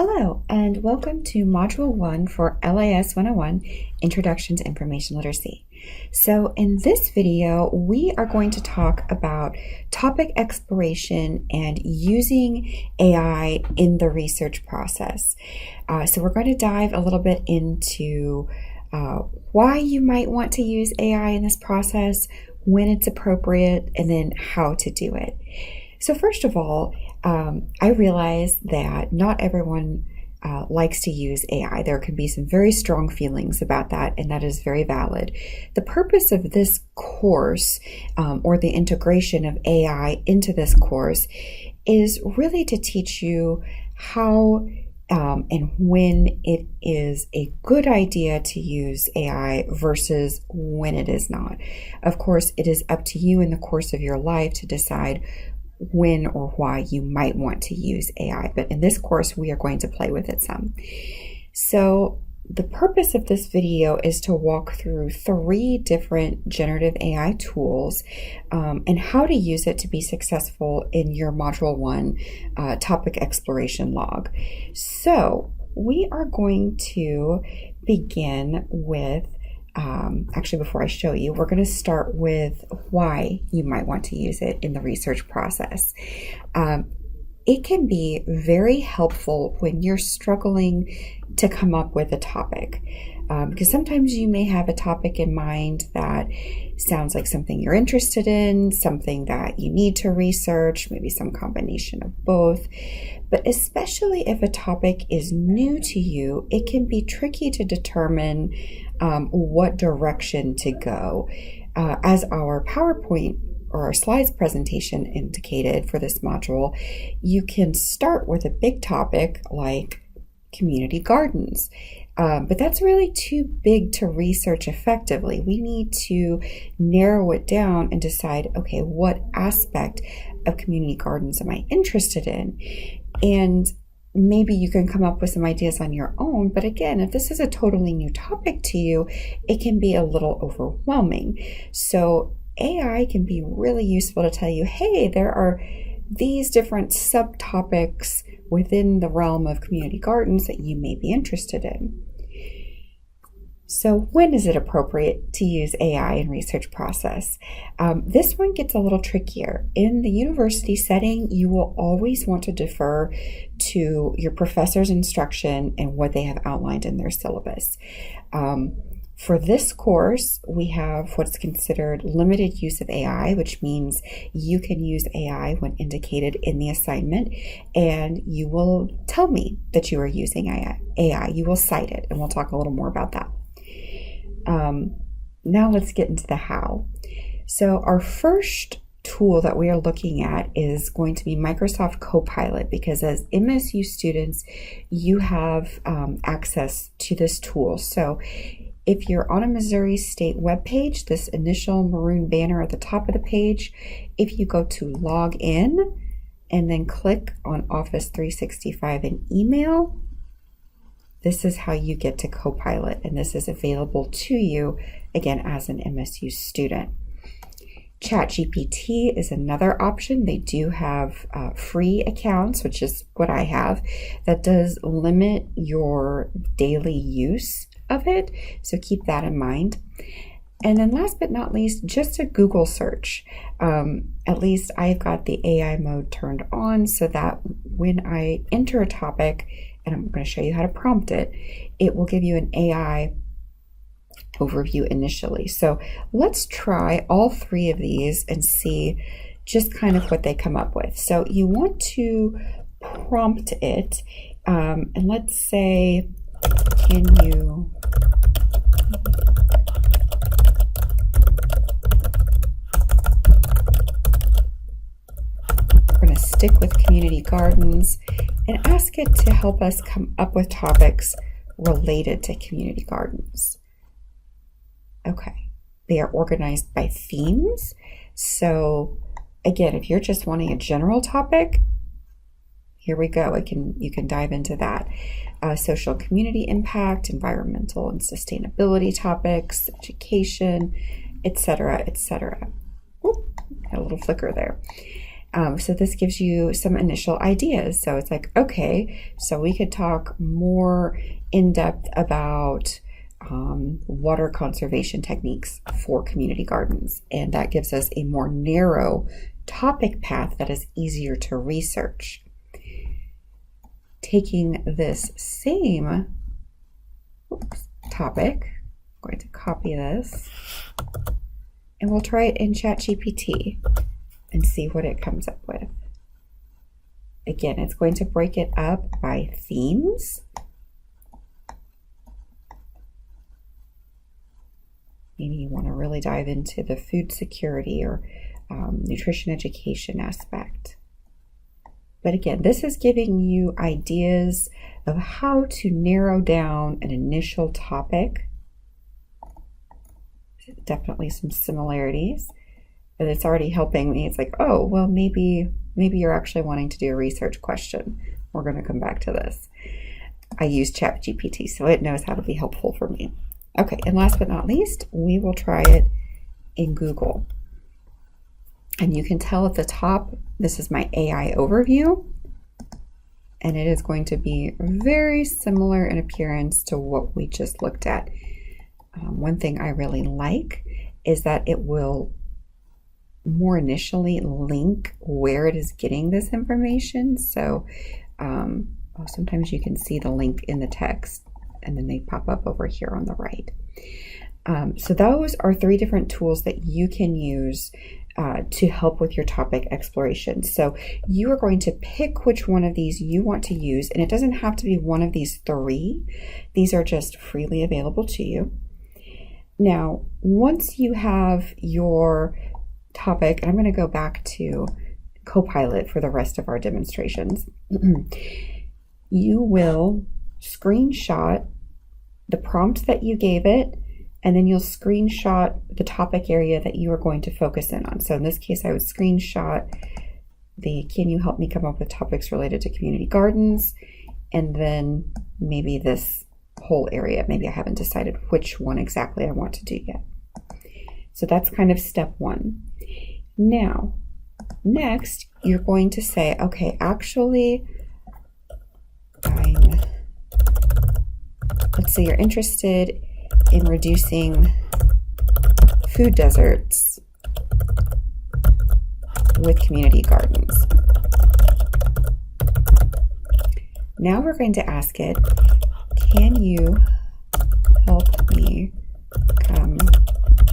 Hello, and welcome to Module 1 for LIS 101, Introduction to Information Literacy. So in this video, we are going to talk about topic exploration and using AI in the research process. So we're going to dive a little bit into why you might want to use AI in this process, when it's appropriate, and then how to do it. So first of all, I realize that not everyone likes to use AI. There can be some very strong feelings about that, and that is very valid. The purpose of this course, or the integration of AI into this course, is really to teach you how and when it is a good idea to use AI versus when it is not. Of course, it is up to you in the course of your life to decide when or why you might want to use AI. But in this course, we are going to play with it some. So the purpose of this video is to walk through 3 different generative AI tools and how to use it to be successful in your Module 1 topic exploration log. So we are going to begin with actually, before I show you, we're going to start with why you might want to use it in the research process. It can be very helpful when you're struggling to come up with a topic, because sometimes you may have a topic in mind that sounds like something you're interested in, something that you need to research, maybe some combination of both. But especially if a topic is new to you, it can be tricky to determine what direction to go. As our PowerPoint or our slides presentation indicated for this module, you can start with a big topic like community gardens. But that's really too big to research effectively. We need to narrow it down and decide, okay, what aspect of community gardens am I interested in? And maybe you can come up with some ideas on your own. But again, if this is a totally new topic to you, it can be a little overwhelming. So AI can be really useful to tell you, hey, there are these different subtopics within the realm of community gardens that you may be interested in. So when is it appropriate to use AI in research process? This one gets a little trickier. In the university setting, you will always want to defer to your professor's instruction and what they have outlined in their syllabus. For this course, we have what's considered limited use of AI, which means you can use AI when indicated in the assignment, and you will tell me that you are using AI. You will cite it, and we'll talk a little more about that. Now let's get into the how. So our first tool that we are looking at is going to be Microsoft Copilot, because as MSU students, you have access to this tool. So if you're on a Missouri State webpage, this initial maroon banner at the top of the page, if you go to log in and then click on Office 365 and email, this is how you get to Copilot, and this is available to you, again, as an MSU student. ChatGPT is another option. They do have free accounts, which is what I have, that does limit your daily use of it, so keep that in mind. And then last but not least, just a Google search. At least I've got the AI mode turned on so that when I enter a topic, and I'm going to show you how to prompt it, it will give you an AI overview initially. So let's try all 3 of these and see just kind of what they come up with. So you want to prompt it, and let's say, can you stick with community gardens and ask it to help us come up with topics related to community gardens. Okay, they are organized by themes. So again, if you're just wanting a general topic, here we go. You can dive into that. Social community impact, environmental and sustainability topics, education, etc., etc. Got a little flicker there. So this gives you some initial ideas. So it's like, okay, so we could talk more in depth about water conservation techniques for community gardens. And that gives us a more narrow topic path that is easier to research. Taking this same topic, I'm going to copy this, and we'll try it in ChatGPT and see what it comes up with. Again, it's going to break it up by themes. Maybe you want to really dive into the food security or nutrition education aspect. But again, this is giving you ideas of how to narrow down an initial topic. Definitely some similarities, but it's already helping me. It's like, oh, well, maybe you're actually wanting to do a research question. We're going to come back to this. I use ChatGPT, so it knows how to be helpful for me. Okay, and last but not least, we will try it in Google. And you can tell at the top, this is my AI overview, and it is going to be very similar in appearance to what we just looked at. One thing I really like is that it will more initially link where it is getting this information. So sometimes you can see the link in the text, and then they pop up over here on the right. So those are 3 different tools that you can use to help with your topic exploration. So you are going to pick which one of these you want to use, and it doesn't have to be one of these 3. These are just freely available to you. Now, once you have your topic, and I'm going to go back to Copilot for the rest of our demonstrations, you will screenshot the prompt that you gave it, and then you'll screenshot the topic area that you are going to focus in on. So in this case, I would screenshot the, can you help me come up with topics related to community gardens? And then maybe this whole area. Maybe I haven't decided which one exactly I want to do yet. So that's kind of step 1. Now, next, you're going to say, okay, actually, let's say you're interested in reducing food deserts with community gardens. Now we're going to ask it, can you help me come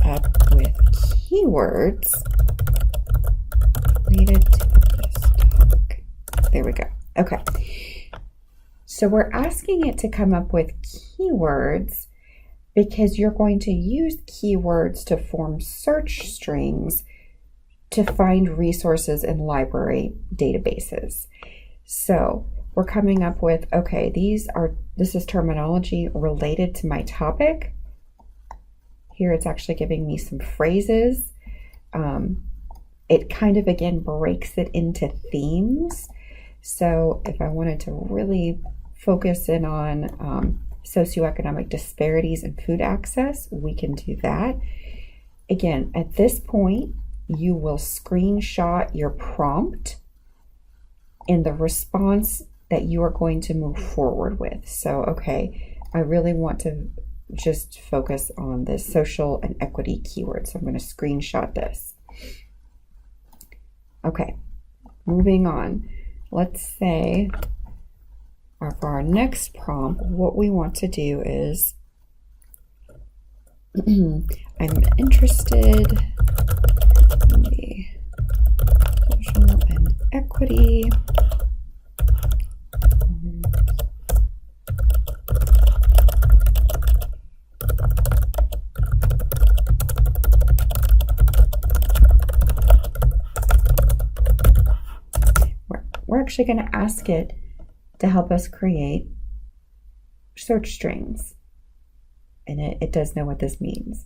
up with keywords related to this topic? There we go. Okay. So we're asking it to come up with keywords because you're going to use keywords to form search strings to find resources in library databases. So we're coming up with, okay, this is terminology related to my topic. Here it's actually giving me some phrases. It kind of, again, breaks it into themes. So if I wanted to really focus in on socioeconomic disparities in food access, we can do that. Again, at this point, you will screenshot your prompt and the response that you are going to move forward with. So, okay, I really want to just focus on the social and equity keyword. So I'm going to screenshot this. Okay, moving on. Let's say for our next prompt, what we want to do is I'm interested in the social and equity we're actually going to ask it to help us create search strings. And it does know what this means.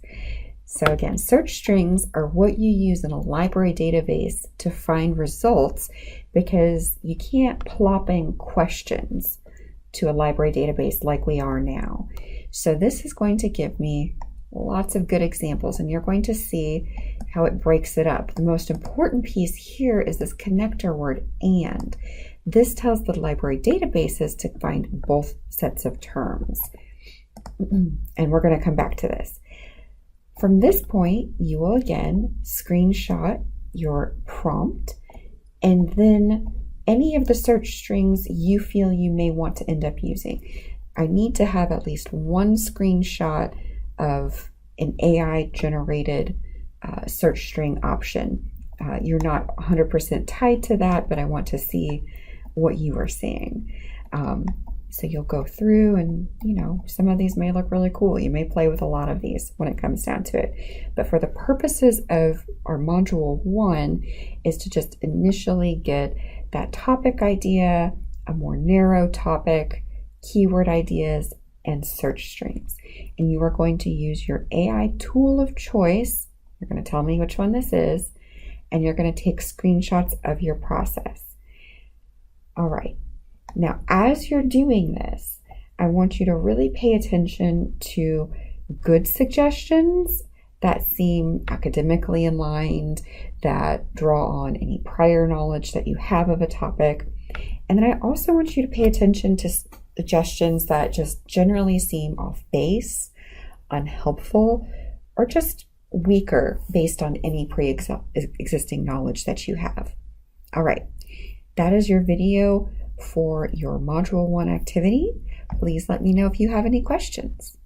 So again, search strings are what you use in a library database to find results, because you can't plop in questions to a library database like we are now. So this is going to give me lots of good examples, and you're going to see how it breaks it up. The most important piece here is this connector word and. This tells the library databases to find both sets of terms. And we're going to come back to this. From this point, you will again screenshot your prompt, and then any of the search strings you feel you may want to end up using. I need to have at least one screenshot of an AI generated search string option. You're not 100% tied to that, but I want to see what you are seeing. So you'll go through and, some of these may look really cool. You may play with a lot of these when it comes down to it. But for the purposes of our module 1 is to just initially get that topic idea, a more narrow topic, keyword ideas, and search strings. And you are going to use your AI tool of choice. You're going to tell me which one this is, and you're going to take screenshots of your process. All right. Now, as you're doing this, I want you to really pay attention to good suggestions that seem academically aligned, that draw on any prior knowledge that you have of a topic. And then I also want you to pay attention to suggestions that just generally seem off base, unhelpful, or just weaker based on any pre-existing knowledge that you have. All right, that is your video for your Module 1 activity. Please let me know if you have any questions.